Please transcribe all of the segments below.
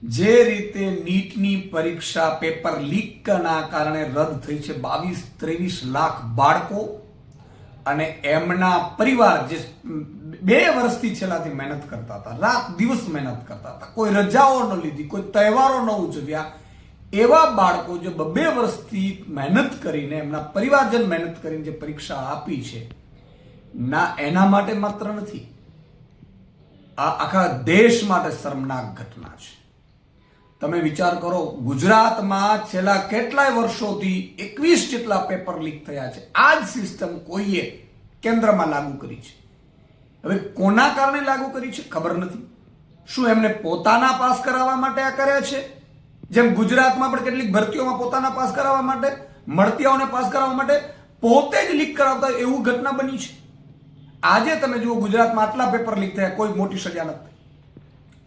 જે રીતે નીટની પરીક્ષા પેપર લીકના કારણે રદ થઈ છે 22-23 લાખ બાળકો અને એમના પરિવાર જે 2 વર્ષથી છેલ્લાથી મહેનત કરતા હતા, રાત દિવસ મહેનત કરતા હતા, કોઈ રજાઓ ન લીધી, કોઈ તહેવારો ન ઉજવ્યા, એવા બાળકો જે 2 વર્ષથી મહેનત કરીને એમના પરિવારજન મહેનત કરીને જે પરીક્ષા આપી છે ના, એના માટે માત્ર નથી, આ આખા દેશ માટે શર્મનાક ઘટના છે. તમે વિચાર કરો, ગુજરાતમાં છેલ્લા કેટલાય વર્ષોથી 21 જેટલા પેપર લીક થયા છે. આ જ સિસ્ટમ કોઈએ કેન્દ્રમાં લાગુ કરી છે. હવે કોના કારણે લાગુ કરી છે ખબર નથી. શું એમને પોતાના પાસ કરાવવા માટે આ કર્યા છે? જેમ ગુજરાતમાં પણ કેટલીક ભરતીઓમાં પોતાના પાસ કરાવવા માટે, મળતિયાઓને પાસ કરાવવા માટે પોતે જ લીક કરાવતા એવું ઘટના બની છે. આજે તમે જુઓ, ગુજરાતમાં આટલા પેપર લીક થયા, કોઈ મોટી સજા નથી.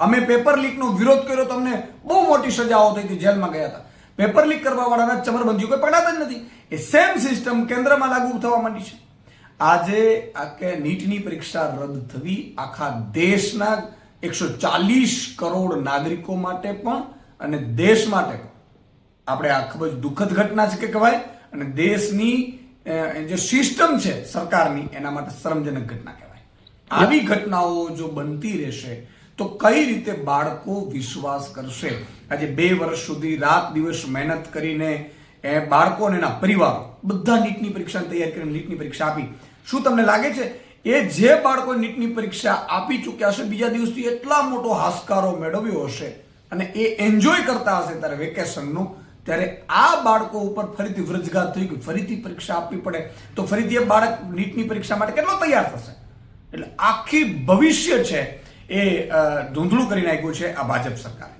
અમે પેપર લીકનો વિરોધ કર્યો તો અમને બહુ મોટી સજાઓ થઈ હતી, જેલમાં ગયા હતા. પેપર લીક કરવા વાળાના ચમરબંધીઓ કોઈ પકડાતા જ નથી. એ સેમ સિસ્ટમ કેન્દ્રમાં લાગુ થવા માંડી છે. આજે આ નીટની પરીક્ષા રદ થવી આખા દેશના 140 કરોડ નાગરિકો માટે પણ અને દેશ માટે પણ આપણે આ ખૂબ જ દુઃખદ ઘટના છે કે કહેવાય, અને દેશની જે સિસ્ટમ છે સરકારની એના માટે શરમજનક ઘટના કહેવાય. આવી ઘટનાઓ જો બનતી રહેશે તો કઈ રીતે બાળકો વિશ્વાસ કરશે? આજે 2 વર્ષ સુધી રાત દિવસ મહેનત કરીને બાળકો અને એના પરિવારો બધા નીટની પરીક્ષાની તૈયારી કરીને નીટની પરીક્ષા આપી. શું તમને લાગે છે એ જે બાળકો નીટની પરીક્ષા આપી ચૂક્યા હશે, બીજા દિવસથી એટલા મોટો હાશકારો મેળવ્યો હશે અને એ એન્જોય કરતા હશે ત્યારે વેકેશનનું, ત્યારે આ બાળકો ઉપર ફરીથી વ્રજઘાત થઈ ગયું, ફરીથી પરીક્ષા આપવી પડે તો ફરીથી એ બાળક નીટની પરીક્ષા માટે કેટલો તૈયાર થશે? એટલે આખી ભવિષ્ય છે એ ધૂંધળું કરી નાખ્યું છે આ ભાજપ સરકારે.